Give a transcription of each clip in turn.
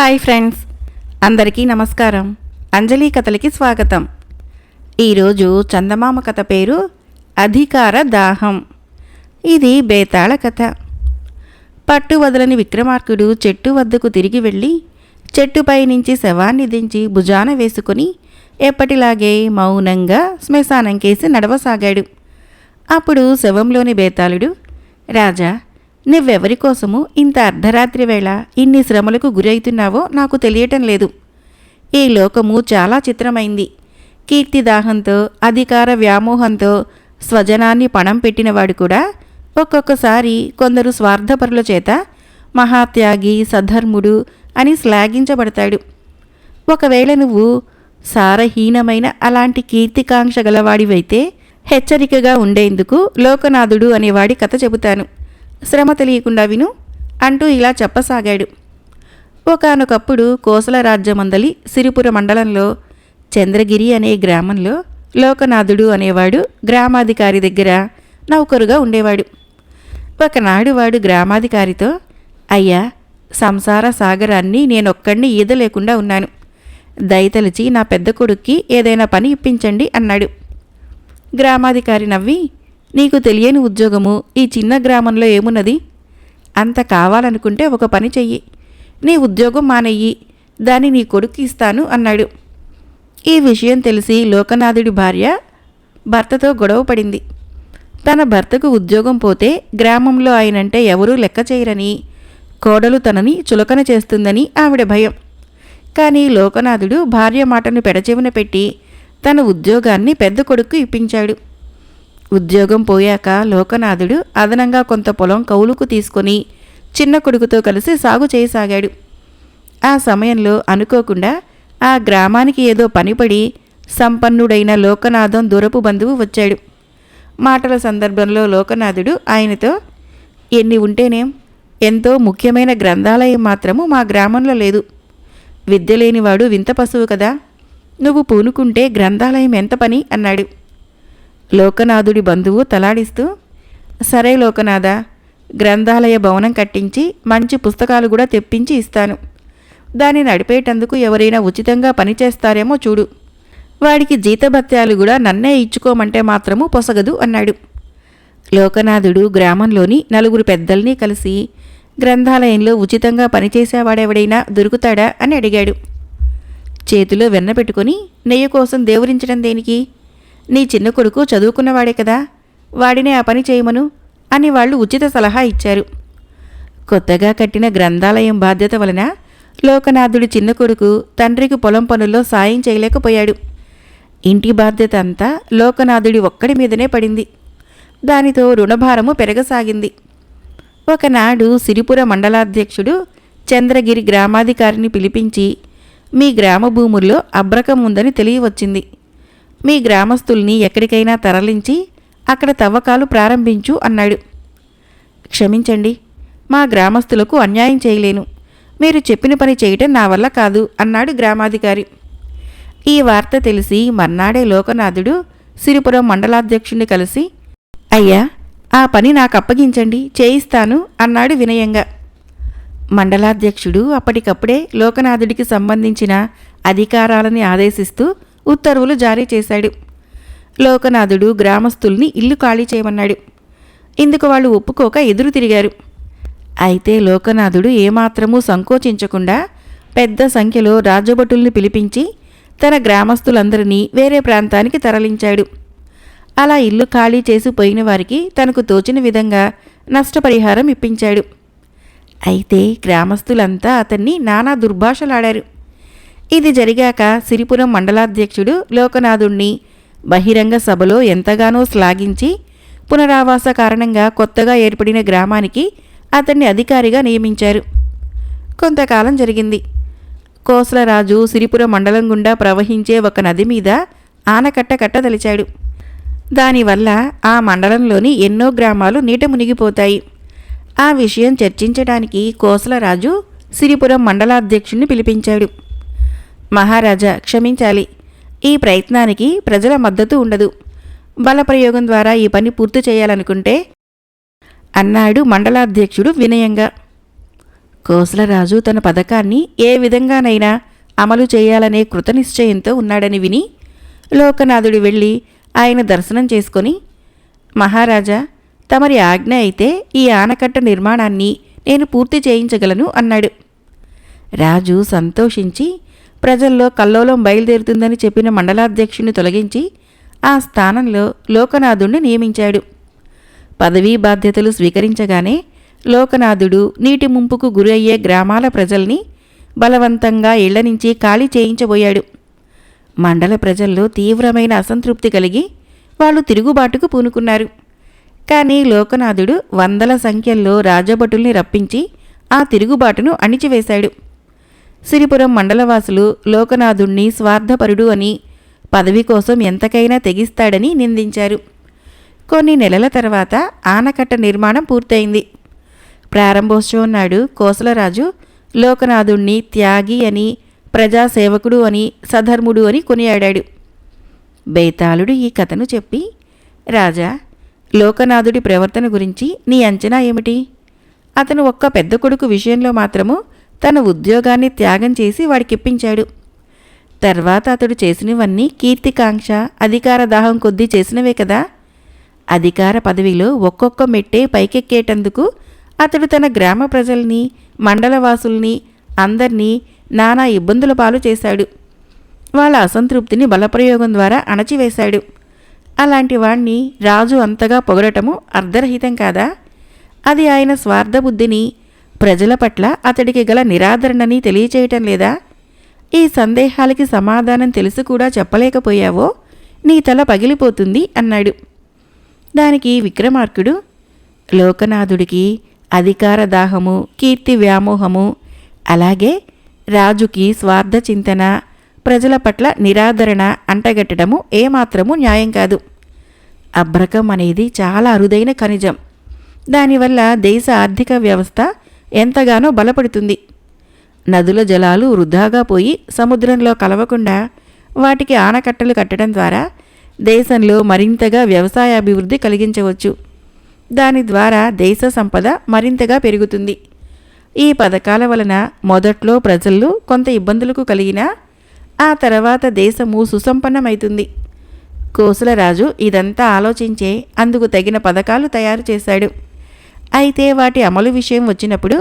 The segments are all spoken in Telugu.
హాయ్ ఫ్రెండ్స్, అందరికీ నమస్కారం. అంజలి కథలకి స్వాగతం. ఈరోజు చందమామ కథ పేరు అధికార దాహం. ఇది బేతాళ కథ. పట్టు వదలని విక్రమార్కుడు చెట్టు వద్దకు తిరిగి వెళ్ళి చెట్టుపై నుంచి శవాన్ని దించి భుజాన వేసుకుని ఎప్పటిలాగే మౌనంగా శ్మశానం కేసి నడవసాగాడు. అప్పుడు శవంలోని బేతాళుడు, రాజా, నువ్వెవరి కోసము ఇంత అర్ధరాత్రి వేళ ఇన్ని శ్రమలకు గురవుతున్నావో నాకు తెలియటం లేదు. ఈ లోకము చాలా చిత్రమైంది. కీర్తిదాహంతో, అధికార వ్యామోహంతో స్వజనాన్ని పణం పెట్టినవాడు కూడా ఒక్కొక్కసారి కొందరు స్వార్థపరుల చేత మహాత్యాగి, సధర్ముడు అని శ్లాఘించబడతాడు. ఒకవేళ నువ్వు సారహీనమైన అలాంటి కీర్తికాంక్ష గలవాడివైతే హెచ్చరికగా ఉండేందుకు లోకనాథుడు అనేవాడి కథ చెబుతాను. శ్రమ తెలియకుండా విను అంటూ ఇలా చెప్పసాగాడు. ఒకానొకప్పుడు కోసల రాజ్యమందలి సిరిపుర మండలంలో చంద్రగిరి అనే గ్రామంలో లోకనాథుడు అనేవాడు గ్రామాధికారి దగ్గర నౌకరుగా ఉండేవాడు. ఒకనాడు వాడు గ్రామాధికారితో, అయ్యా, సంసార సాగరాన్ని నేనొక్కడిని ఈద లేకుండా ఉన్నాను. దయతలిచి నా పెద్ద కొడుక్కి ఏదైనా పని ఇప్పించండి అన్నాడు. గ్రామాధికారి నవ్వి, నీకు తెలియని ఉద్యోగము ఈ చిన్న గ్రామంలో ఏమున్నది? అంత కావాలనుకుంటే ఒక పని చెయ్యి. నీ ఉద్యోగం మానెయ్యి, దాన్ని నీ కొడుకు ఇస్తాను అన్నాడు. ఈ విషయం తెలిసి లోకనాథుడి భార్య భర్తతో గొడవ పడింది. తన భర్తకు ఉద్యోగం పోతే గ్రామంలో ఆయనంటే ఎవరూ లెక్క చేయరని, కోడలు తనని చులకన చేస్తుందని ఆవిడ భయం. కానీ లోకనాథుడు భార్య మాటను పెడచెవిన పెట్టి తన ఉద్యోగాన్ని పెద్ద కొడుకు ఇప్పించాడు. ఉద్యోగం పోయాక లోకనాథుడు అదనంగా కొంత పొలం కౌలుకు తీసుకొని చిన్న కొడుకుతో కలిసి సాగు చేయసాగాడు. ఆ సమయంలో అనుకోకుండా ఆ గ్రామానికి ఏదో పనిపడి సంపన్నుడైన లోకనాథం దూరపు బంధువు వచ్చాడు. మాటల సందర్భంలో లోకనాథుడు ఆయనతో, ఎన్ని ఉంటేనేం, ఎంతో ముఖ్యమైన గ్రంథాలయం మాత్రము మా గ్రామంలో లేదు. విద్య లేనివాడు వింత పశువు కదా, నువ్వు పూనుకుంటే గ్రంథాలయం ఎంత పని అన్నాడు. లోకనాథుడి బంధువు తలాడిస్తూ, సరే లోకనాథ, గ్రంథాలయ భవనం కట్టించి మంచి పుస్తకాలు కూడా తెప్పించి ఇస్తాను. దాన్ని నడిపేటందుకు ఎవరైనా ఉచితంగా పనిచేస్తారేమో చూడు. వాడికి జీతభత్యాలు కూడా నన్నే ఇచ్చుకోమంటే మాత్రము పొసగదు అన్నాడు. లోకనాథుడు గ్రామంలోని నలుగురు పెద్దల్ని కలిసి గ్రంథాలయంలో ఉచితంగా పనిచేసేవాడెవడైనా దొరుకుతాడా అని అడిగాడు. చేతిలో వెన్న పెట్టుకుని, నెయ్యి కోసం దేవురించడం దేనికి? నీ చిన్న కొడుకు చదువుకున్నవాడే కదా, వాడినే ఆ పని చేయమను అని వాళ్ళు ఉచిత సలహా ఇచ్చారు. కొత్తగా కట్టిన గ్రంథాలయం బాధ్యత వలన లోకనాథుడి చిన్న కొడుకు తండ్రికి పొలం పనుల్లో సాయం చేయలేకపోయాడు. ఇంటి బాధ్యత అంతా లోకనాథుడి ఒక్కడి మీదనే పడింది. దానితో రుణభారము పెరగసాగింది. ఒకనాడు సిరిపుర మండలాధ్యక్షుడు చంద్రగిరి గ్రామాధికారిని పిలిపించి, మీ గ్రామ భూముల్లో అబ్రకం ఉందని తెలియవచ్చింది. మీ గ్రామస్తుల్ని ఎక్కడికైనా తరలించి అక్కడ తవ్వకాలు ప్రారంభించు అన్నాడు. క్షమించండి, మా గ్రామస్తులకు అన్యాయం చేయలేను. మీరు చెప్పిన పని చేయటం నా వల్ల కాదు అన్నాడు గ్రామాధికారి. ఈ వార్త తెలిసి మర్నాడే లోకనాథుడు సిరిపురం మండలాధ్యక్షుడిని కలిసి, అయ్యా, ఆ పని నాకు అప్పగించండి, చేయిస్తాను అన్నాడు వినయంగా. మండలాధ్యక్షుడు అప్పటికప్పుడే లోకనాథుడికి సంబంధించిన అధికారాలని ఆదేశిస్తూ ఉత్తర్వులు జారీ చేశాడు. లోకనాథుడు గ్రామస్తుల్ని ఇల్లు ఖాళీ చేయమన్నాడు. ఇందుకు వాళ్ళు ఒప్పుకోక ఎదురు తిరిగారు. అయితే లోకనాథుడు ఏమాత్రమూ సంకోచించకుండా పెద్ద సంఖ్యలో రాజభటుల్ని పిలిపించి తన గ్రామస్తులందరినీ వేరే ప్రాంతానికి తరలించాడు. అలా ఇల్లు ఖాళీ చేసి పోయిన వారికి తనకు తోచిన విధంగా నష్టపరిహారం ఇప్పించాడు. అయితే గ్రామస్తులంతా అతన్ని నానా దుర్భాషలాడారు. ఇది జరిగాక సిరిపురం మండలాధ్యక్షుడు లోకనాథుణ్ణి బహిరంగ సభలో ఎంతగానో శ్లాఘించి పునరావాస కారణంగా కొత్తగా ఏర్పడిన గ్రామానికి అతన్ని అధికారిగా నియమించారు. కొంతకాలం జరిగింది. కోసలరాజు సిరిపురం మండలం గుండా ప్రవహించే ఒక నది మీద ఆనకట్ట కట్టదలిచాడు. దానివల్ల ఆ మండలంలోని ఎన్నో గ్రామాలు నీట మునిగిపోతాయి. ఆ విషయం చర్చించడానికి కోసలరాజు సిరిపురం మండలాధ్యక్షుణ్ణి పిలిపించాడు. మహారాజా, క్షమించాలి, ఈ ప్రయత్నానికి ప్రజల మద్దతు ఉండదు. బలప్రయోగం ద్వారా ఈ పని పూర్తి చేయాలనుకుంటే అన్నాడు మండలాధ్యక్షుడు వినయంగా. కోసలరాజు తన పథకాన్ని ఏ విధంగానైనా అమలు చేయాలనే కృతనిశ్చయంతో ఉన్నాడని విని లోకనాథుడు వెళ్ళి ఆయన దర్శనం చేసుకొని, మహారాజా, తమరి ఆజ్ఞ అయితే ఈ ఆనకట్ట నిర్మాణాన్ని నేను పూర్తి చేయించగలను అన్నాడు. రాజు సంతోషించి ప్రజల్లో కల్లోలం బయలుదేరుతుందని చెప్పిన మండలాధ్యక్షుని తొలగించి ఆ స్థానంలో లోకనాథుణ్ణి నియమించాడు. పదవీ బాధ్యతలు స్వీకరించగానే లోకనాథుడు నీటి ముంపుకు గురి అయ్యే గ్రామాల ప్రజల్ని బలవంతంగా ఇళ్ల నుంచి ఖాళీ చేయించబోయాడు. మండల ప్రజల్లో తీవ్రమైన అసంతృప్తి కలిగి వాళ్ళు తిరుగుబాటుకు పూనుకున్నారు. కానీ లోకనాథుడు వందల సంఖ్యల్లో రాజభటుల్ని రప్పించి ఆ తిరుగుబాటును అణిచివేశాడు. సిరిపురం మండలవాసులు లోకనాథుణ్ణి స్వార్థపరుడు అని, పదవి కోసం ఎంతకైనా తెగిస్తాడని నిందించారు. కొన్ని నెలల తర్వాత ఆనకట్ట నిర్మాణం పూర్తయింది. ప్రారంభోత్సవం నాడు కోసలరాజు లోకనాథుణ్ణి త్యాగి అని, ప్రజాసేవకుడు అని, సధర్ముడు అని కొనియాడాడు. బేతాళుడు ఈ కథను చెప్పి, రాజా, లోకనాథుడి ప్రవర్తన గురించి నీ అంచనా ఏమిటి? అతను ఒక్క పెద్ద కొడుకు విషయంలో మాత్రము తన ఉద్యోగాన్ని త్యాగం చేసి వాడికిప్పించాడు. తర్వాత అతడు చేసినవన్నీ కీర్తికాంక్ష, అధికార దాహం కొద్దీ చేసినవే కదా. అధికార పదవిలో ఒక్కొక్క మెట్టే పైకెక్కేటందుకు అతడు తన గ్రామ ప్రజల్ని, మండలవాసుల్ని, అందర్నీ నానా ఇబ్బందుల పాలు చేశాడు. వాళ్ళ అసంతృప్తిని బలప్రయోగం ద్వారా అణచివేశాడు. అలాంటి వాణ్ణి రాజు అంతగా పొగడటము అర్ధరహితం కాదా? అది ఆయన స్వార్థబుద్ధిని, ప్రజల పట్ల అతడికి గల నిరాదరణని తెలియచేయటం లేదా? ఈ సందేహాలకి సమాధానం తెలిసి కూడా చెప్పలేకపోయావో నీ తల పగిలిపోతుంది అన్నాడు. దానికి విక్రమార్కుడు, లోకనాథుడికి అధికార దాహము, కీర్తి వ్యామోహము, అలాగే రాజుకి స్వార్థ చింతన, ప్రజల పట్ల నిరాదరణ అంటగట్టడము ఏమాత్రము న్యాయం కాదు. అభ్రకం అనేది చాలా అరుదైన ఖనిజం. దానివల్ల దేశ ఆర్థిక వ్యవస్థ ఎంతగానో బలపడుతుంది. నదుల జలాలు వృధాగా పోయి సముద్రంలో కలవకుండా వాటికి ఆనకట్టలు కట్టడం ద్వారా దేశంలో మరింతగా వ్యవసాయాభివృద్ధి కలిగించవచ్చు. దాని ద్వారా దేశ సంపద మరింతగా పెరుగుతుంది. ఈ పథకాల వలన మొదట్లో ప్రజలు కొంత ఇబ్బందులకు కలిగినా ఆ తర్వాత దేశము సుసంపన్నమైతుంది. కోసలరాజు ఇదంతా ఆలోచించే అందుకు తగిన పథకాలు తయారు చేశాడు. అయితే వాటి అమలు విషయం వచ్చినప్పుడు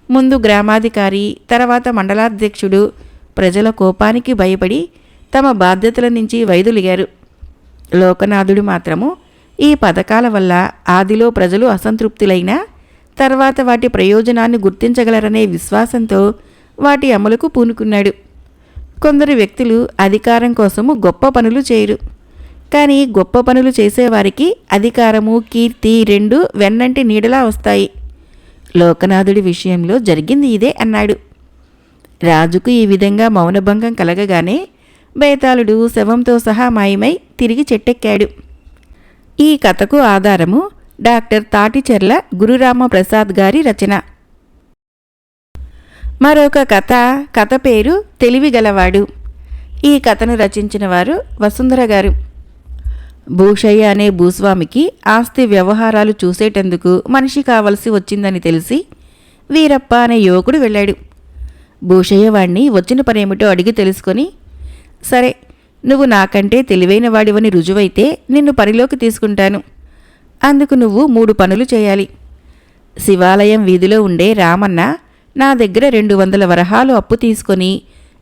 ముందు గ్రామాధికారి, తర్వాత మండలాధ్యక్షుడు ప్రజల కోపానికి భయపడి తమ బాధ్యతల నుంచి వైదొలిగారు. లోకనాథుడు మాత్రము ఈ పథకాల వల్ల ఆదిలో ప్రజలు అసంతృప్తులైనా తర్వాత వాటి ప్రయోజనాన్ని గుర్తించగలరనే విశ్వాసంతో వాటి అమలుకు పూనుకున్నాడు. కొందరు వ్యక్తులు అధికారం కోసము గొప్ప పనులు చేయరు. కానీ గొప్ప పనులు చేసేవారికి అధికారము, కీర్తి రెండూ వెన్నంటి నీడలా వస్తాయి. లోకనాథుడి విషయంలో జరిగింది ఇదే అన్నాడు. రాజుకు ఈ విధంగా మౌనభంగం కలగగానే బేతాళుడు శవంతో సహా మాయమై తిరిగి చెట్టెక్కాడు. ఈ కథకు ఆధారము డాక్టర్ తాటిచెర్ల గురురామప్రసాద్ గారి రచన. మరొక కథ పేరు తెలివిగలవాడు. ఈ కథను రచించిన వారు వసుంధర గారు. భూషయ్య అనే భూస్వామికి ఆస్తి వ్యవహారాలు చూసేటందుకు మనిషి కావలసి వచ్చిందని తెలిసి వీరప్ప అనే యువకుడు వెళ్ళాడు. భూషయ్య వాణ్ణి వచ్చిన పనేమిటో అడిగి తెలుసుకొని, సరే, నువ్వు నాకంటే తెలివైన వాడివని రుజువైతే నిన్ను పనిలోకి తీసుకుంటాను. అందుకు నువ్వు 3 పనులు చేయాలి. శివాలయం వీధిలో ఉండే రామన్న నా దగ్గర 200 వరహాలు అప్పు తీసుకొని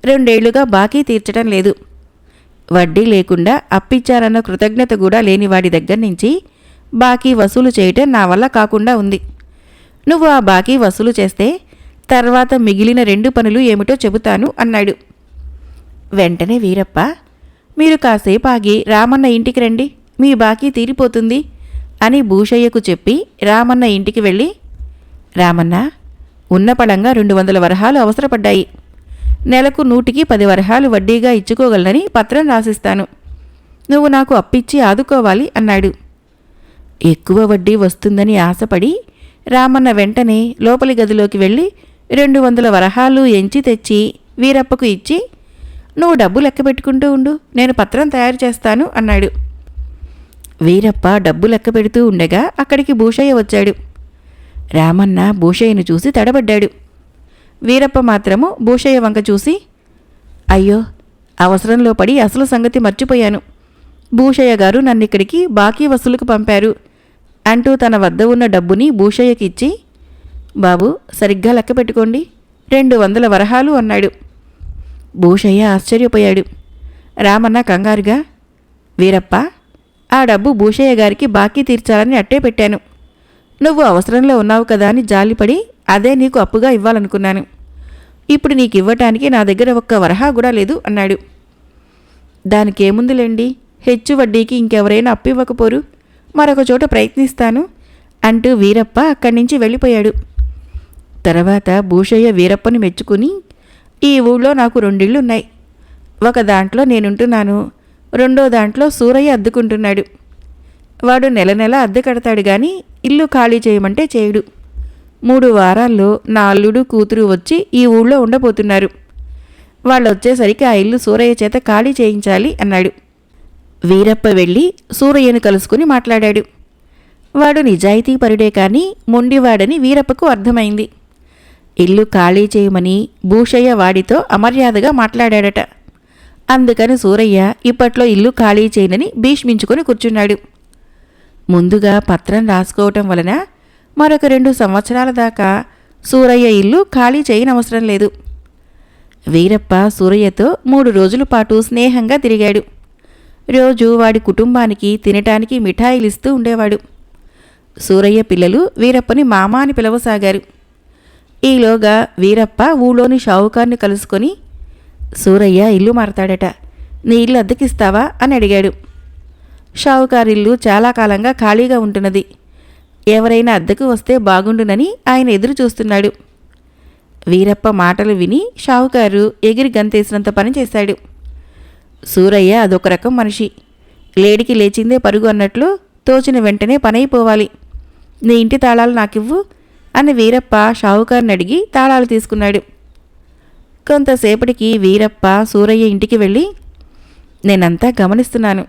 2 ఏళ్లుగా బాకీ తీర్చడం లేదు. వడ్డీ లేకుండా అప్పిచ్చారన్న కృతజ్ఞత కూడా లేని వాడి దగ్గర నుంచి బాకీ వసూలు చేయటం నా వల్ల కాకుండా ఉంది. నువ్వు ఆ బాకీ వసూలు చేస్తే తర్వాత మిగిలిన 2 పనులు ఏమిటో చెబుతాను అన్నాడు. వెంటనే వీరప్ప, మీరు కాసేపు ఆగి రామన్న ఇంటికి రండి, మీ బాకీ తీరిపోతుంది అని భూషయ్యకు చెప్పి రామన్న ఇంటికి వెళ్ళి, రామన్న, ఉన్న పళంగా 200 వరహాలు అవసరపడ్డాయి. నెలకు 100కి 10 వరహాలు వడ్డీగా ఇచ్చుకోగలనని పత్రం రాసిస్తాను. నువ్వు నాకు అప్పిచ్చి ఆదుకోవాలి అన్నాడు. ఎక్కువ వడ్డీ వస్తుందని ఆశపడి రామన్న వెంటనే లోపలి గదిలోకి వెళ్ళి 200 వరహాలు ఎంచి తెచ్చి వీరప్పకు ఇచ్చి, నువ్వు డబ్బు లెక్క పెట్టుకుంటూ ఉండు, నేను పత్రం తయారు చేస్తాను అన్నాడు. వీరప్ప డబ్బు లెక్క పెడుతూ ఉండగా అక్కడికి భూషయ్య వచ్చాడు. రామన్న భూషయ్యను చూసి తడబడ్డాడు. వీరప్ప మాత్రము భూషయ్య వంక చూసి, అయ్యో, అవసరంలో పడి అసలు సంగతి మర్చిపోయాను. భూషయ్య గారు నన్నిక్కడికి బాకీ వసూలుకు పంపారు అంటూ తన వద్ద ఉన్న డబ్బుని భూషయ్యకిచ్చి, బాబు, సరిగ్గా లెక్క పెట్టుకోండి, 200 వరహాలు అన్నాడు. భూషయ్య ఆశ్చర్యపోయాడు. రామన్న కంగారుగా, వీరప్ప, ఆ డబ్బు భూషయ్య గారికి బాకీ తీర్చాలని అట్టే పెట్టాను. నువ్వు అవసరంలో ఉన్నావు కదా అని జాలిపడి అదే నీకు అప్పుగా ఇవ్వాలనుకున్నాను. ఇప్పుడు నీకు ఇవ్వటానికి నా దగ్గర ఒక్క వరహా కూడా లేదు అన్నాడు. దానికేముందులేండి, హెచ్చు వడ్డీకి ఇంకెవరైనా అప్పు ఇవ్వకపోరు, మరొక చోట ప్రయత్నిస్తాను అంటూ వీరప్ప అక్కడి నుంచి వెళ్ళిపోయాడు. తర్వాత భూషయ్య వీరప్పని మెచ్చుకుని, ఈ ఊళ్ళో నాకు 2 ఇళ్ళున్నాయి. ఒక దాంట్లో నేనుంటున్నాను, రెండో దాంట్లో సూరయ్య అద్దుకుంటున్నాడు. వాడు నెల నెల అద్దె కడతాడు గాని ఇల్లు ఖాళీ చేయమంటే చేయడు. 3 వారాల్లో నా అల్లుడు కూతురు వచ్చి ఈ ఊళ్ళో ఉండబోతున్నారు. వాళ్ళొచ్చేసరికి ఆ ఇల్లు సూరయ్య చేత ఖాళీ చేయించాలి అన్నాడు. వీరప్ప వెళ్ళి సూరయ్యను కలుసుకుని మాట్లాడాడు. వాడు నిజాయితీపరుడే కానీ మొండివాడని వీరప్పకు అర్థమైంది. ఇల్లు ఖాళీ చేయమని భూషయ్య వాడితో అమర్యాదగా మాట్లాడాడట. అందుకని సూరయ్య ఇప్పట్లో ఇల్లు ఖాళీ చేయనని భీష్మించుకొని కూర్చున్నాడు. ముందుగా పత్రం రాసుకోవటం వలన మరొక 2 సంవత్సరాల దాకా సూరయ్య ఇల్లు ఖాళీ చేయనవసరం లేదు. వీరప్ప సూరయ్యతో 3 రోజుల పాటు స్నేహంగా తిరిగాడు. రోజు వాడి కుటుంబానికి తినటానికి మిఠాయిలిస్తూ ఉండేవాడు. సూరయ్య పిల్లలు వీరప్పని మామ అని పిలవసాగారు. ఈలోగా వీరప్ప ఊళ్ళోని షావుకార్ని కలుసుకొని, సూరయ్య ఇల్లు మారతాడట, నీ ఇల్లు అద్దెకిస్తావా అని అడిగాడు. షావుకారిల్లు చాలా కాలంగా ఖాళీగా ఉంటున్నది, ఎవరైనా అద్దెకు వస్తే బాగుండునని ఆయన ఎదురు చూస్తున్నాడు. వీరప్ప మాటలు విని షావుకారు ఎగిరి గంతేసినంత పని చేశాడు. సూరయ్య అదొక రకం మనిషి, లేడికి లేచిందే పరుగు అన్నట్లు తోచిన వెంటనే పనైపోవాలి. నీ ఇంటి తాళాలు నాకివ్వు అని వీరప్ప షావుకారుని అడిగి తాళాలు తీసుకున్నాడు. కొంతసేపటికి వీరప్ప సూరయ్య ఇంటికి వెళ్ళి, నేనంతా గమనిస్తున్నాను,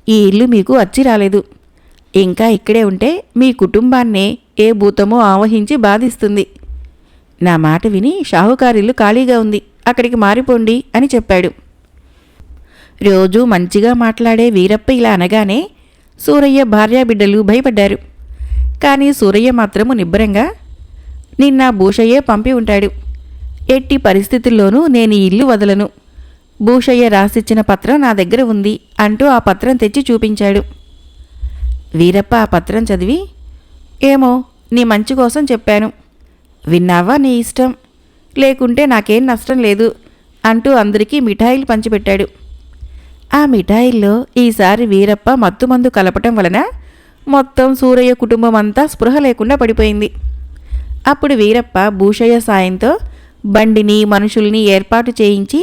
ఈ ఇల్లు మీకు అచ్చి రాలేదు. ఇంకా ఇక్కడే ఉంటే మీ కుటుంబాన్నే ఏ భూతమో ఆవహించి బాధిస్తుంది. నా మాట విని షావుకారిల్లు ఖాళీగా ఉంది, అక్కడికి మారిపోండి అని చెప్పాడు. రోజూ మంచిగా మాట్లాడే వీరప్ప ఇలా అనగానే సూరయ్య భార్యాబిడ్డలు భయపడ్డారు. కానీ సూరయ్య మాత్రము నిబ్బరంగా, నిన్న భూషయ్యే పంపి ఉంటాడు, ఎట్టి పరిస్థితుల్లోనూ నేను ఈ ఇల్లు వదలను, భూషయ్య రాసిచ్చిన పత్రం నా దగ్గర ఉంది అంటూ ఆ పత్రం తెచ్చి చూపించాడు. వీరప్ప ఆ పత్రం చదివి, ఏమో, నీ మంచి కోసం చెప్పాను, విన్నావా నీ ఇష్టం, లేకుంటే నాకేం నష్టం లేదు అంటూ అందరికీ మిఠాయిలు పంచిపెట్టాడు. ఆ మిఠాయిల్లో ఈసారి వీరప్ప మత్తుమందు కలపటం వలన మొత్తం సూరయ్య కుటుంబం అంతా స్పృహ లేకుండా పడిపోయింది. అప్పుడు వీరప్ప భూషయ్య సాయంతో బండిని మనుషుల్ని ఏర్పాటు చేయించి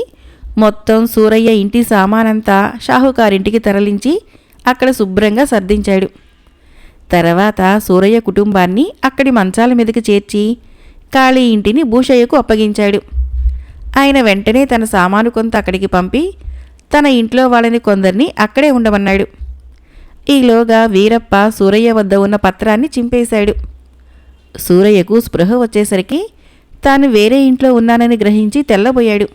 మొత్తం సూరయ్య ఇంటి సామానంతా షాహుకారింటికి తరలించి అక్కడ శుభ్రంగా సర్దించాడు. తర్వాత సూరయ్య కుటుంబాన్ని అక్కడి మంచాల మీదకి చేర్చి ఖాళీ ఇంటిని భూషయ్యకు అప్పగించాడు. ఆయన వెంటనే తన సామాను కొంత అక్కడికి పంపి తన ఇంట్లో వాళ్ళని కొందరిని అక్కడే ఉండమన్నాడు. ఈలోగా వీరప్ప సూరయ్య వద్ద ఉన్న పత్రాన్ని చింపేశాడు. సూరయ్యకు స్పృహ వచ్చేసరికి తాను వేరే ఇంట్లో ఉన్నానని గ్రహించి తెల్లబోయాడు.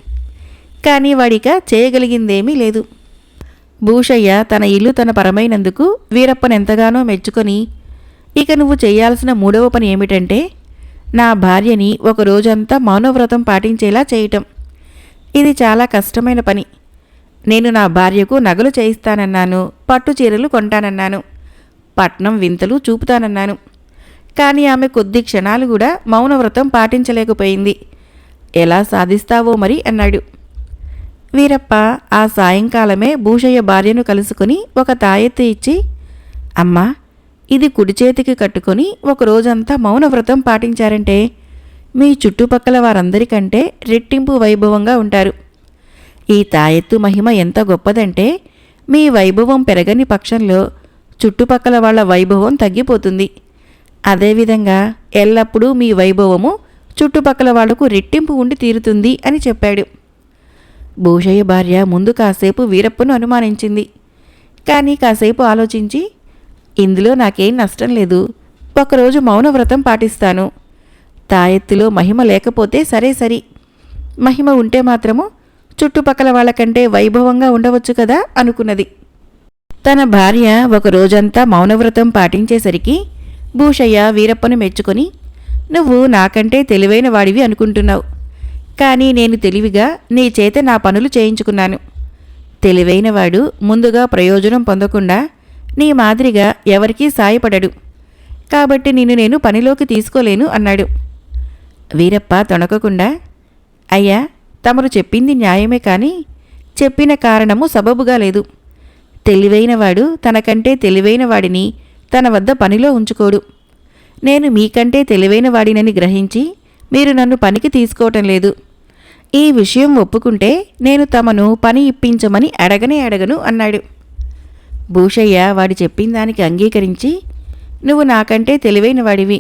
కానీ వాడిక చేయగలిగిందేమీ లేదు. భూషయ్య తన ఇల్లు తన పరమైనందుకు వీరప్పనెంతగానో మెచ్చుకొని, ఇక నువ్వు చేయాల్సిన 3వ పని ఏమిటంటే నా భార్యని ఒక రోజంతా మౌనవ్రతం పాటించేలా చేయటం. ఇది చాలా కష్టమైన పని. నేను నా భార్యకు నగలు చేయిస్తానన్నాను, పట్టు చీరలు కొంటానన్నాను, పట్నం వింతలు చూపుతానన్నాను. కానీ ఆమె కొద్ది క్షణాలు కూడా మౌనవ్రతం పాటించలేకపోయింది. ఎలా సాధిస్తావో మరి అన్నాడు. వీరప్ప ఆ సాయంకాలమే భూషయ్య భార్యను కలుసుకుని ఒక తాయెత్తు ఇచ్చి, అమ్మా, ఇది కుడి చేతికి కట్టుకొని ఒక రోజంతా మౌనవ్రతం పాటించారంటే మీ చుట్టుపక్కల వారందరికంటే రెట్టింపు వైభవంగా ఉంటారు. ఈ తాయెత్తు మహిమ ఎంత గొప్పదంటే మీ వైభవం పెరగని పక్షంలో చుట్టుపక్కల వాళ్ళ వైభవం తగ్గిపోతుంది. అదేవిధంగా ఎల్లప్పుడూ మీ వైభవము చుట్టుపక్కల వాళ్లకు రెట్టింపు ఉండి తీరుతుంది అని చెప్పాడు. భూషయ్య భార్య ముందు కాసేపు వీరప్పను అనుమానించింది. కానీ కాసేపు ఆలోచించి, ఇందులో నాకేం నష్టం లేదు, ఒకరోజు మౌనవ్రతం పాటిస్తాను, తాయెత్తులో మహిమ లేకపోతే సరే, మహిమ ఉంటే మాత్రము చుట్టుపక్కల వాళ్ళకంటే వైభవంగా ఉండవచ్చు కదా అనుకున్నది. తన భార్య ఒక రోజంతా మౌనవ్రతం పాటించేసరికి భూషయ్య వీరప్పను మెచ్చుకొని, నువ్వు నాకంటే తెలివైన వాడివి అనుకుంటున్నావు, కానీ నేను తెలివిగా నీ చేత నా పనులు చేయించుకున్నాను. తెలివైనవాడు ముందుగా ప్రయోజనం పొందకుండా నీ మాదిరిగా ఎవరికీ సాయపడడు, కాబట్టి నిన్ను నేను పనిలోకి తీసుకోలేను అన్నాడు. వీరప్ప తొణకకుండా, అయ్యా, తమరు చెప్పింది న్యాయమే, కానీ చెప్పిన కారణము సబబుగా లేదు. తెలివైనవాడు తనకంటే తెలివైన వాడిని తన వద్ద పనిలో ఉంచుకోడు. నేను మీకంటే తెలివైన వాడినని గ్రహించి మీరు నన్ను పనికి తీసుకోవటం లేదు. ఈ విషయం ఒప్పుకుంటే నేను తమను పని ఇప్పించమని అడగను అన్నాడు. భూషయ్య వాడు చెప్పిన దానికి అంగీకరించి, నువ్వు నాకంటే తెలివైన వాడివి,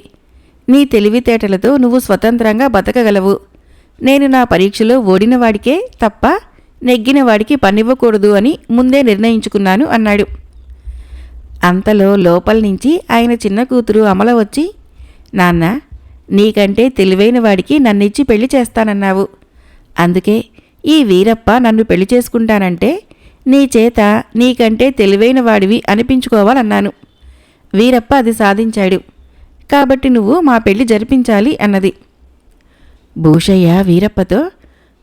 నీ తెలివితేటలతో నువ్వు స్వతంత్రంగా బతకగలవు. నేను నా పరీక్షలో ఓడినవాడికే తప్ప నెగ్గినవాడికి పనివ్వకూడదు అని ముందే నిర్ణయించుకున్నాను అన్నాడు. అంతలో లోపల నుంచి ఆయన చిన్న కూతురు అమల వచ్చి, నాన్న, నీకంటే తెలివైన వాడికి నన్నిచ్చి పెళ్లి చేస్తానన్నావు. అందుకే ఈ వీరప్ప నన్ను పెళ్లి చేసుకుంటానంటే నీ చేత నీకంటే తెలివైన వాడివి అనిపించుకోవాలన్నాను. వీరప్ప అది సాధించాడు, కాబట్టి నువ్వు మా పెళ్లి జరిపించాలి అన్నది. భూషయ్య వీరప్పతో,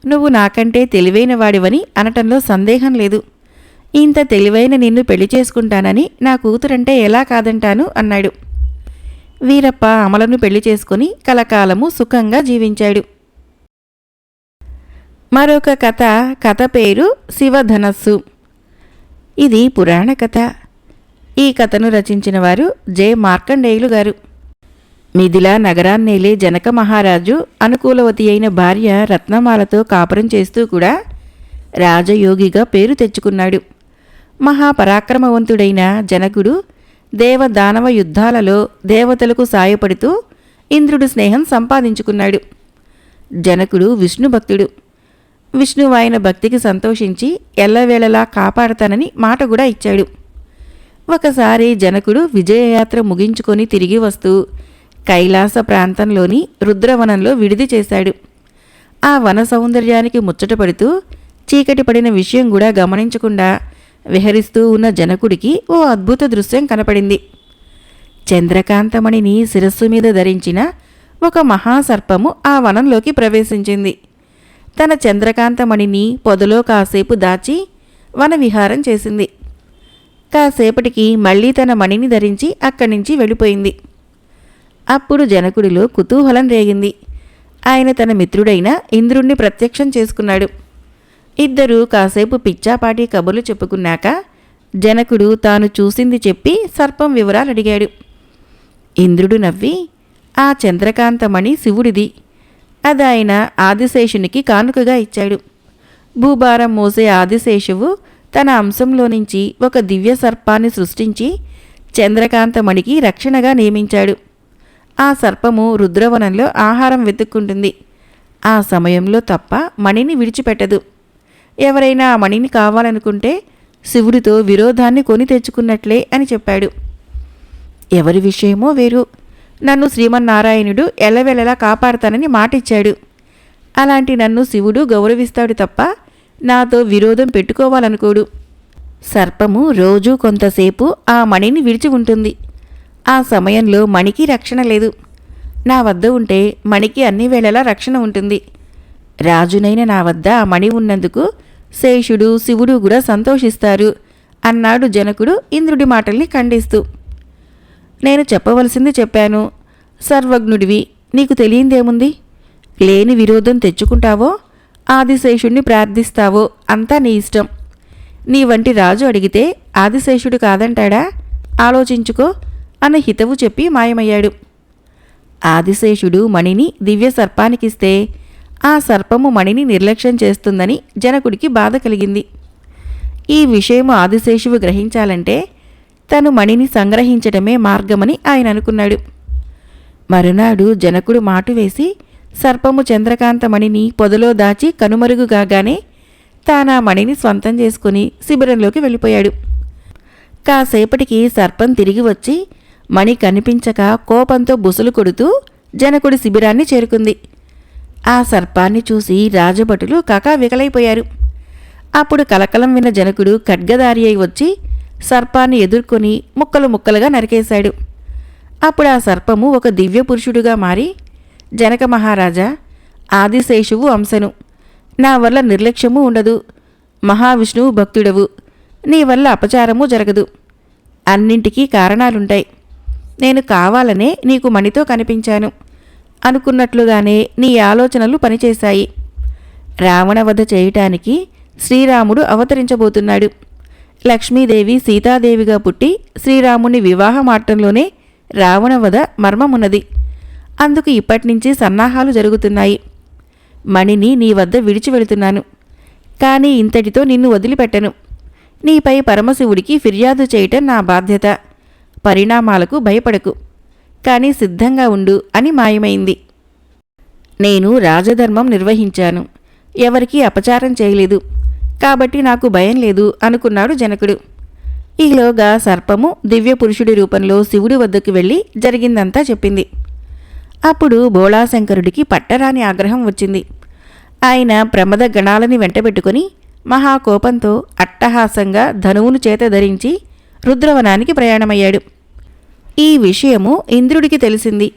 నువ్వు నాకంటే తెలివైన వాడివని అనటంలో సందేహం లేదు. ఇంత తెలివైన నిన్ను పెళ్లి చేసుకుంటానని నా కూతురంటే ఎలా కాదంటాను అన్నాడు. వీరప్ప అమలను పెళ్లి చేసుకుని కలకాలము సుఖంగా జీవించాడు. మరొక కథ పేరు శివధనస్సు. ఇది పురాణ కథ. ఈ కథను రచించిన వారు జె. మార్కండేయులు గారు. మిథిలా నగరాన్నేలే జనక మహారాజు అనుకూలవతి అయిన భార్య రత్నమాలతో కాపురం చేస్తూ కూడా రాజయోగిగా పేరు తెచ్చుకున్నాడు. మహాపరాక్రమవంతుడైన జనకుడు దేవదానవ యుద్ధాలలో దేవతలకు సాయపడుతూ ఇంద్రుడు స్నేహం సంపాదించుకున్నాడు. జనకుడు విష్ణుభక్తుడు. విష్ణువు ఆయన భక్తికి సంతోషించి ఎల్లవేళలా కాపాడతానని మాట కూడా ఇచ్చాడు. ఒకసారి జనకుడు విజయయాత్ర ముగించుకొని తిరిగి వస్తూ కైలాస ప్రాంతంలోని రుద్రవనంలో విడిది చేశాడు. ఆ వన సౌందర్యానికి ముచ్చటపడుతూ చీకటి పడిన విషయం కూడా గమనించకుండా విహరిస్తూ ఉన్న జనకుడికి ఓ అద్భుత దృశ్యం కనపడింది. చంద్రకాంతమణిని శిరస్సు మీద ధరించిన ఒక మహాసర్పము ఆ వనంలోకి ప్రవేశించింది. తన చంద్రకాంతమణిని పొదలో కాసేపు దాచి వనవిహారం చేసింది. కాసేపటికి మళ్లీ తన మణిని ధరించి అక్కడి నుంచి వెళ్ళిపోయింది. అప్పుడు జనకుడిలో కుతూహలం రేగింది. ఆయన తన మిత్రుడైన ఇంద్రుణ్ణి ప్రత్యక్షం చేసుకున్నాడు. ఇద్దరూ కాసేపు పిచ్చాపాటి కబుర్లు చెప్పుకున్నాక జనకుడు తాను చూసింది చెప్పి సర్పం వివరాలు అడిగాడు. ఇంద్రుడు నవ్వి, ఆ చంద్రకాంతమణి శివుడిది, అది ఆయన ఆదిశేషునికి కానుకగా ఇచ్చాడు. భూభారం మోసే ఆదిశేషువు తన అంశంలో నుంచి ఒక దివ్య సర్పాన్ని సృష్టించి చంద్రకాంతమణికి రక్షణగా నియమించాడు. ఆ సర్పము రుద్రవనంలో ఆహారం వెతుక్కుంటుంది. ఆ సమయంలో తప్ప మణిని విడిచిపెట్టదు. ఎవరైనా ఆ మణిని కావాలనుకుంటే శివుడితో విరోధాన్ని కొని తెచ్చుకున్నట్లే అని చెప్పాడు. ఎవరి విషయమో వేరు, నన్ను శ్రీమన్నారాయణుడు ఎల్లవెల్లలా కాపాడతానని మాటిచ్చాడు. అలాంటి నన్ను శివుడు గౌరవిస్తాడు తప్ప నాతో విరోధం పెట్టుకోవాలనుకోడు. సర్పము రోజూ కొంతసేపు ఆ మణిని విడిచి ఉంటుంది. ఆ సమయంలో మణికి రక్షణ లేదు. నా వద్ద ఉంటే మణికి అన్ని వేళలా రక్షణ ఉంటుంది. రాజునైన నా వద్ద ఆ మణి ఉన్నందుకు శేషుడు శివుడు కూడా సంతోషిస్తారు అన్నాడు జనకుడు ఇంద్రుడి మాటల్ని ఖండిస్తూ. నేను చెప్పవలసింది చెప్పాను. సర్వజ్ఞుడివి, నీకు తెలియందేముంది? లేని విరోధం తెచ్చుకుంటావో ఆదిశేషుణ్ణి ప్రార్థిస్తావో అంతా నీ ఇష్టం. నీ వంటి రాజు అడిగితే ఆదిశేషుడు కాదంటాడా? ఆలోచించుకో అన్న హితవు చెప్పి మాయమయ్యాడు. ఆదిశేషుడు మణిని దివ్య సర్పానికిస్తే ఆ సర్పము మణిని నిర్లక్ష్యం చేస్తుందని జనకుడికి బాధ కలిగింది. ఈ విషయము ఆదిశేషువు గ్రహించాలంటే తను మణిని సంగ్రహించటమే మార్గమని ఆయన అనుకున్నాడు. మరునాడు జనకుడు మాటు వేసి సర్పము చంద్రకాంత మణిని పొదలో దాచి కనుమరుగుగానే తానా మణిని స్వంతం చేసుకుని శిబిరంలోకి వెళ్ళిపోయాడు. కాసేపటికి సర్పం తిరిగి వచ్చి మణి కనిపించక కోపంతో బుసలు కొడుతూ జనకుడి శిబిరాన్ని చేరుకుంది. ఆ సర్పాన్ని చూసి రాజభటులు కకావికలైపోయారు. అప్పుడు కలకలం విన్న జనకుడు ఖడ్గదారి అయి వచ్చి సర్పాన్ని ఎదుర్కొని ముక్కలు ముక్కలుగా నరికేశాడు. అప్పుడు ఆ సర్పము ఒక దివ్య పురుషుడుగా మారి, జనక మహారాజా, ఆదిశేషువు అంశను, నా వల్ల నిర్లక్ష్యము ఉండదు, మహావిష్ణువు భక్తుడవు, నీ వల్ల అపచారము జరగదు, అన్నింటికీ కారణాలుంటాయి, నేను కావాలనే నీకు మణితో కనిపించాను, అనుకున్నట్లుగానే నీ ఆలోచనలు పనిచేశాయి. రావణవధ చేయటానికి శ్రీరాముడు అవతరించబోతున్నాడు. లక్ష్మీదేవి సీతాదేవిగా పుట్టి శ్రీరాముని వివాహమాటంలోనే రావణవధ మర్మమున్నది. అందుకు ఇప్పటినుంచి సన్నాహాలు జరుగుతున్నాయి. మణిని నీ వద్ద విడిచి వెళుతున్నాను, కానీ ఇంతటితో నిన్ను వదిలిపెట్టను. నీపై పరమశివుడికి ఫిర్యాదు చేయటం నా బాధ్యత. పరిణామాలకు భయపడకు, కానీ సిద్ధంగా ఉండు అని మాయమైంది. నేను రాజధర్మం నిర్వహించాను, ఎవరికీ అపచారం చేయలేదు, కాబట్టి నాకు భయం లేదు అనుకున్నాడు జనకుడు. ఈలోగా సర్పము దివ్య పురుషుడి రూపంలో శివుడి వద్దకు వెళ్ళి జరిగిందంతా చెప్పింది. అప్పుడు బోళాశంకరుడికి పట్టరాని ఆగ్రహం వచ్చింది. ఆయన ప్రమద గణాలని వెంటబెట్టుకుని మహాకోపంతో అట్టహాసంగా ధనువును చేత ధరించి రుద్రవనానికి ప్రయాణమయ్యాడు. ఈ విషయము ఇంద్రుడికి తెలిసింది.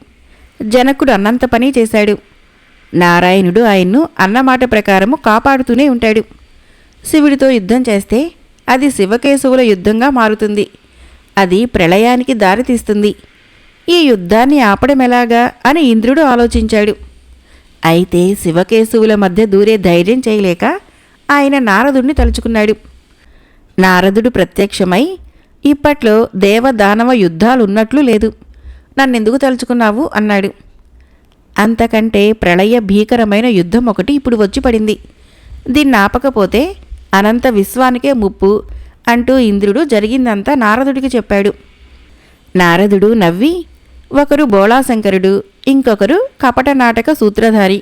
జనకుడు అన్నంత పని చేశాడు. నారాయణుడు ఆయన్ను అన్నమాట ప్రకారము కాపాడుతూనే ఉంటాడు. శివుడితో యుద్ధం చేస్తే అది శివకేశవుల యుద్ధంగా మారుతుంది. అది ప్రళయానికి దారితీస్తుంది. ఈ యుద్ధాన్ని ఆపడమెలాగా అని ఇంద్రుడు ఆలోచించాడు. అయితే శివకేశవుల మధ్య దూరే ధైర్యం చేయలేక ఆయన నారదుడిని తలుచుకున్నాడు. నారదుడు ప్రత్యక్షమై, ఇప్పట్లో దేవదానవ యుద్ధాలున్నట్లు లేదు, నన్నెందుకు తలుచుకున్నావు అన్నాడు. అంతకంటే ప్రళయ భీకరమైన యుద్ధం ఒకటి ఇప్పుడు వచ్చి పడింది. దీన్ని ఆపకపోతే అనంత విశ్వానికే ముప్పు అంటూ ఇంద్రుడు జరిగిందంతా నారదుడికి చెప్పాడు. నారదుడు నవ్వి, ఒకరు బోళాశంకరుడు, ఇంకొకరు కపట నాటక సూత్రధారి,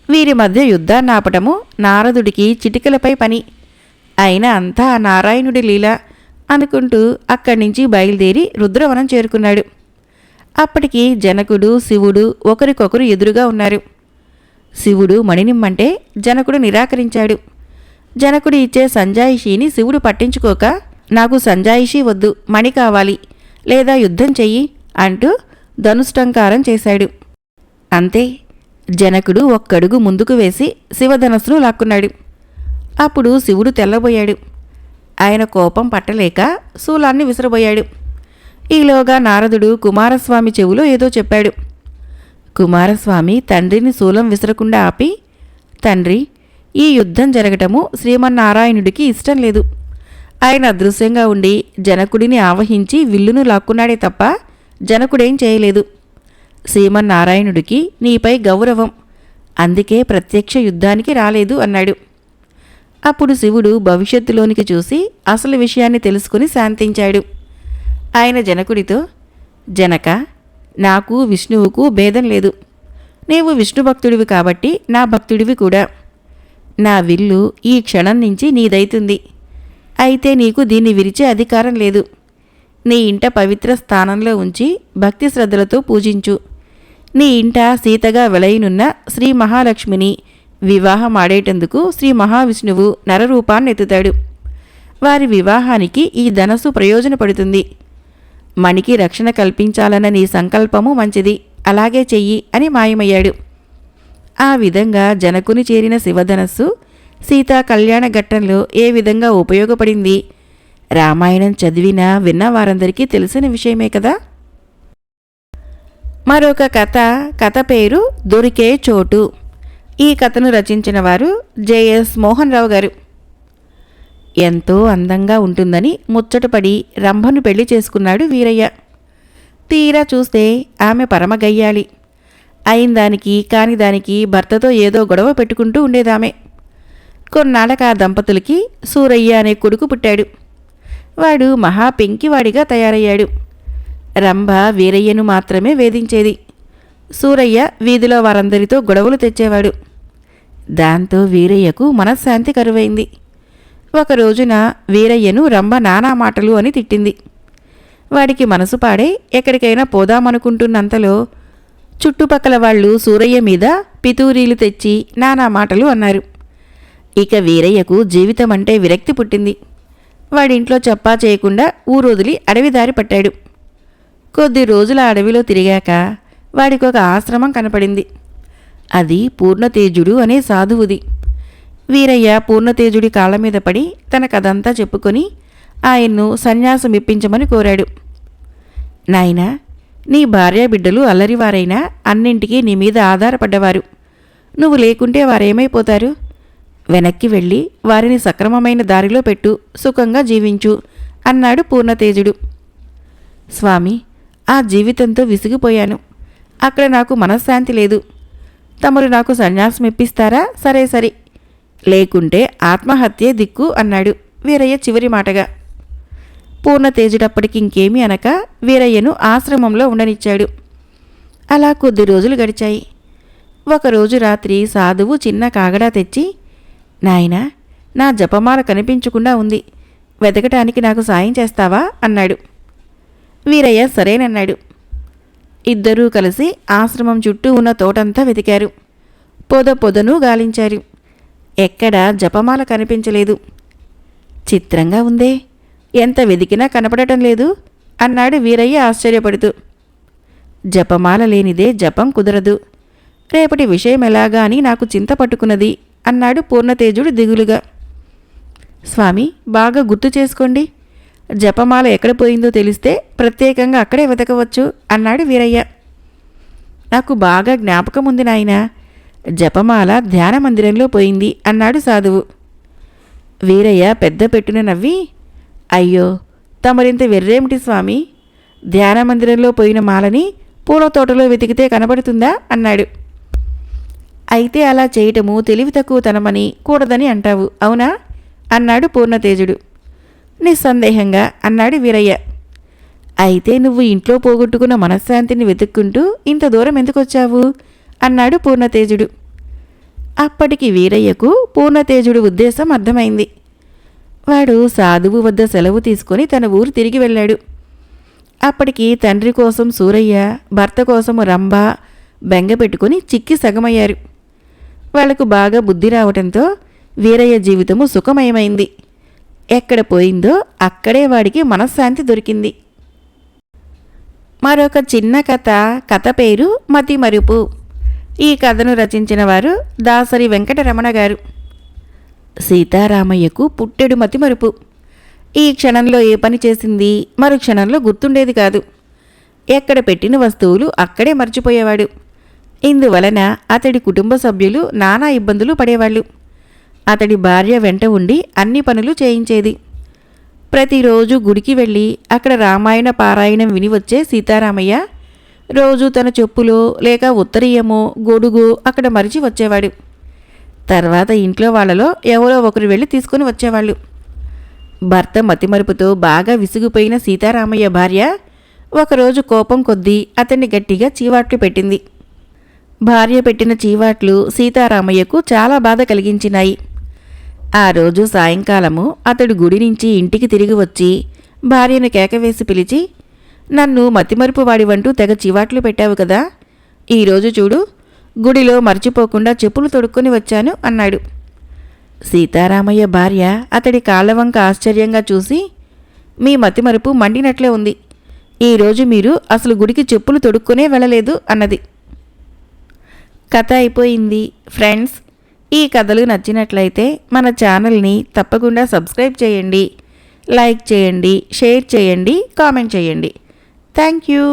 వీరి మధ్య యుద్ధాన్ని ఆపటము నారదుడికి చిటికలపై పని, అయినా అంతా ఆ నారాయణుడి లీల అనుకుంటూ అక్కడి నుంచి బయలుదేరి రుద్రవనం చేరుకున్నాడు. అప్పటికి జనకుడు శివుడు ఒకరికొకరు ఎదురుగా ఉన్నారు. శివుడు మణినిమ్మంటే జనకుడు నిరాకరించాడు. జనకుడు ఇచ్చే సంజాయిషీని శివుడు పట్టించుకోక, నాకు సంజాయిషీ వద్దు, మణి కావాలి, లేదా యుద్ధం చెయ్యి అంటూ ధనుష్టంకారం చేశాడు. అంతే, జనకుడు ఒక్కడుగు ముందుకు వేసి శివధనస్సును లాక్కున్నాడు. అప్పుడు శివుడు తెల్లబోయాడు. ఆయన కోపం పట్టలేక శూలాన్ని విసిరబోయాడు. ఈలోగా నారదుడు కుమారస్వామి చెవులో ఏదో చెప్పాడు. కుమారస్వామి తండ్రిని శూలం విసరకుండా ఆపి, తండ్రి, ఈ యుద్ధం జరగటము శ్రీమన్నారాయణుడికి ఇష్టం లేదు. ఆయన అదృశ్యంగా ఉండి జనకుడిని ఆవహించి విల్లును లాక్కున్నాడే తప్ప జనకుడేం చేయలేదు. శ్రీమన్నారాయణుడికి నీపై గౌరవం, అందుకే ప్రత్యక్ష యుద్ధానికి రాలేదు అన్నాడు. అప్పుడు శివుడు భవిష్యత్తులోనికి చూసి అసలు విషయాన్ని తెలుసుకుని శాంతించాడు. ఆయన జనకుడితో, జనక, నాకు విష్ణువుకు భేదం లేదు. నీవు విష్ణు భక్తుడివి కాబట్టి నా భక్తుడివి కూడా. నా విల్లు ఈ క్షణం నుంచి నీదైతుంది. అయితే నీకు దీన్ని విరిచే అధికారం లేదు. నీ ఇంట పవిత్ర స్థానంలో ఉంచి భక్తి శ్రద్ధలతో పూజించు. నీ ఇంట సీతగా వెలయనున్న శ్రీ మహాలక్ష్మిని వివాహం ఆడేటందుకు శ్రీ మహావిష్ణువు నరరూపాన్నెత్తుతాడు. వారి వివాహానికి ఈ ధనస్సు ప్రయోజనపడుతుంది. మణికి రక్షణ కల్పించాలన్న నీ సంకల్పము మంచిది, అలాగే చెయ్యి అని మాయమయ్యాడు. ఆ విధంగా జనకుని చేరిన శివధనస్సు సీతా కళ్యాణ ఘట్టంలో ఏ విధంగా ఉపయోగపడింది రామాయణం చదివినా విన్న వారందరికీ తెలిసిన విషయమే కదా. మరొక కథ పేరు దొరికే చోటు. ఈ కథను రచించిన వారు జెఎస్ మోహన్ రావు గారు. ఎంతో అందంగా ఉంటుందని ముచ్చటపడి రంభను పెళ్లి చేసుకున్నాడు వీరయ్య. తీరా చూస్తే ఆమె పరమగయ్యాళి. అయిందానికి కాని దానికి భర్తతో ఏదో గొడవ పెట్టుకుంటూ ఉండేదామె. కొన్నాళ్ళకి ఆ దంపతులకి సూరయ్య అనే కొడుకు పుట్టాడు. వాడు మహా పెంకివాడిగా తయారయ్యాడు. రంభ వీరయ్యను మాత్రమే వేధించేది. సూరయ్య వీధిలో వారందరితో గొడవలు తెచ్చేవాడు. దాంతో వీరయ్యకు మనశ్శాంతి కరువైంది. ఒక రోజున వీరయ్యను రంభ నానా మాటలు అని తిట్టింది. వాడికి మనసు పాడే ఎక్కడికైనా పోదామనుకుంటున్నంతలో చుట్టుపక్కల వాళ్ళు సూరయ్య మీద పితూరీలు తెచ్చి నానా మాటలు అన్నారు. ఇక వీరయ్యకు జీవితం అంటే విరక్తి పుట్టింది. వాడింట్లో చెప్పా చేయకుండా ఊరొదిలి అడవి దారి పట్టాడు. కొద్ది రోజుల అడవిలో తిరిగాక వాడికొక ఆశ్రమం కనపడింది. అది పూర్ణతేజుడు అనే సాధువుది. వీరయ్య పూర్ణతేజుడి కాళ్ళ మీద పడి తన కథంతా చెప్పుకొని ఆయన్ను సన్యాసం ఇప్పించమని కోరాడు. నాయనా, నీ భార్యాబిడ్డలు అల్లరివారైనా అన్నింటికీ నీ మీద ఆధారపడ్డవారు. నువ్వు లేకుంటే వారేమైపోతారు? వెనక్కి వెళ్ళి వారిని సక్రమమైన దారిలో పెట్టు, సుఖంగా జీవించు అన్నాడు పూర్ణతేజుడు. స్వామి, ఆ జీవితంతో విసిగిపోయాను. అక్కడ నాకు మనశ్శాంతి లేదు. తమరు నాకు సన్యాసం ఇప్పిస్తారా? సరే సరే, లేకుంటే ఆత్మహత్యే దిక్కు అన్నాడు వీరయ్య చివరి మాటగా. పూర్ణతేజుడప్పటికి ఇంకేమీ అనక వీరయ్యను ఆశ్రమంలో ఉండనిచ్చాడు. అలా కొద్ది రోజులు గడిచాయి. ఒకరోజు రాత్రి సాధువు చిన్న కాగడా తెచ్చి, నాయనా, నా జపమాల కనిపించకుండా ఉంది, వెతకటానికి నాకు సాయం చేస్తావా అన్నాడు. వీరయ్య సరేనన్నాడు. ఇద్దరూ కలిసి ఆశ్రమం చుట్టూ ఉన్న తోటంతా వెతికారు. పొదను గాలించారు. ఎక్కడా జపమాల కనిపించలేదు. చిత్రంగా ఉందే, ఎంత వెతికినా కనపడటం లేదు అన్నాడు వీరయ్య ఆశ్చర్యపడుతూ. జపమాల లేనిదే జపం కుదరదు. రేపటి విషయం ఎలాగా అని నాకు చింత పట్టుకున్నది అన్నాడు పూర్ణతేజుడు దిగులుగా. స్వామి, బాగా గుర్తు చేసుకోండి. జపమాల ఎక్కడ పోయిందో తెలిస్తే ప్రత్యేకంగా అక్కడే వెతకవచ్చు అన్నాడు వీరయ్య. నాకు బాగా జ్ఞాపకం ఉంది నాయనా, జపమాల ధ్యాన మందిరంలో పోయింది అన్నాడు సాధువు. వీరయ్య పెద్ద పెట్టున నవ్వి, అయ్యో, తమరింత వెర్రేమిటి స్వామి? ధ్యాన మందిరంలో పోయిన మాలని పూల తోటలో వెతికితే కనబడుతుందా అన్నాడు. అయితే అలా చేయటము తెలివి తక్కువతనమని కూడదని అంటావు, అవునా అన్నాడు పూర్ణతేజుడు. నిస్సందేహంగా అన్నాడు వీరయ్య. అయితే నువ్వు ఇంట్లో పోగొట్టుకున్న మనశ్శాంతిని వెతుక్కుంటూ ఇంత దూరం ఎందుకొచ్చావు అన్నాడు పూర్ణతేజుడు. అప్పటికి వీరయ్యకు పూర్ణతేజుడు ఉద్దేశం అర్థమైంది. వాడు సాధువు వద్ద సెలవు తీసుకొని తన ఊరు తిరిగి వెళ్ళాడు. అప్పటికి తండ్రి కోసం సూరయ్య, భర్త కోసము రంభ బెంగ పెట్టుకుని చిక్కి సగమయ్యారు. వాళ్లకు బాగా బుద్ధి రావటంతో వీరయ్య జీవితము సుఖమయమైంది. ఎక్కడ పోయిందో అక్కడే వాడికి మనశ్శాంతి దొరికింది. మరొక చిన్న కథ పేరు మతిమరుపు. ఈ కథను రచించిన వారు దాసరి వెంకటరమణ గారు. సీతారామయ్యకు పుట్టెడు మతిమరుపు. ఈ క్షణంలో ఏ పని చేసింది మరు క్షణంలో గుర్తుండేది కాదు. ఎక్కడ పెట్టిన వస్తువులు అక్కడే మర్చిపోయేవాడు. ఇందువలన అతడి కుటుంబ సభ్యులు నానా ఇబ్బందులు పడేవాళ్ళు. అతడి భార్య వెంట ఉండి అన్ని పనులు చేయించేది. ప్రతిరోజు గుడికి వెళ్ళి అక్కడ రామాయణ పారాయణం విని వచ్చే సీతారామయ్య రోజు తన చెప్పులో లేక ఉత్తరీయమో గొడుగో అక్కడ మరిచి వచ్చేవాడు. తర్వాత ఇంట్లో వాళ్లలో ఎవరో ఒకరు వెళ్ళి తీసుకుని వచ్చేవాళ్ళు. భర్త మతిమరుపుతో బాగా విసిగిపోయిన సీతారామయ్య భార్య ఒకరోజు కోపం కొద్దీ అతన్ని గట్టిగా చీవాట్లు పెట్టింది. భార్య పెట్టిన చీవాట్లు సీతారామయ్యకు చాలా బాధ కలిగించినాయి. ఆ రోజు సాయంకాలము అతడు గుడి నుంచి ఇంటికి తిరిగి వచ్చి భార్యను కేకవేసి పిలిచి, నన్ను మతిమరుపు వాడివంటూ తెగ చీవాట్లు పెట్టావు కదా, ఈరోజు చూడు, గుడిలో మర్చిపోకుండా చెప్పులు తొడుక్కొని వచ్చాను అన్నాడు. సీతారామయ్య భార్య అతడి కాళ్ళవంక ఆశ్చర్యంగా చూసి, మీ మతిమరుపు మండినట్లే ఉంది, ఈరోజు మీరు అసలు గుడికి చెప్పులు తొడుక్కునే వెళ్ళలేదు అన్నది. కథ అయిపోయింది. ఫ్రెండ్స్, ఈ కథలు నచ్చినట్లయితే మన ఛానల్ని తప్పకుండా సబ్స్క్రైబ్ చేయండి, లైక్ చేయండి, షేర్ చేయండి, కామెంట్ చేయండి. Thank you.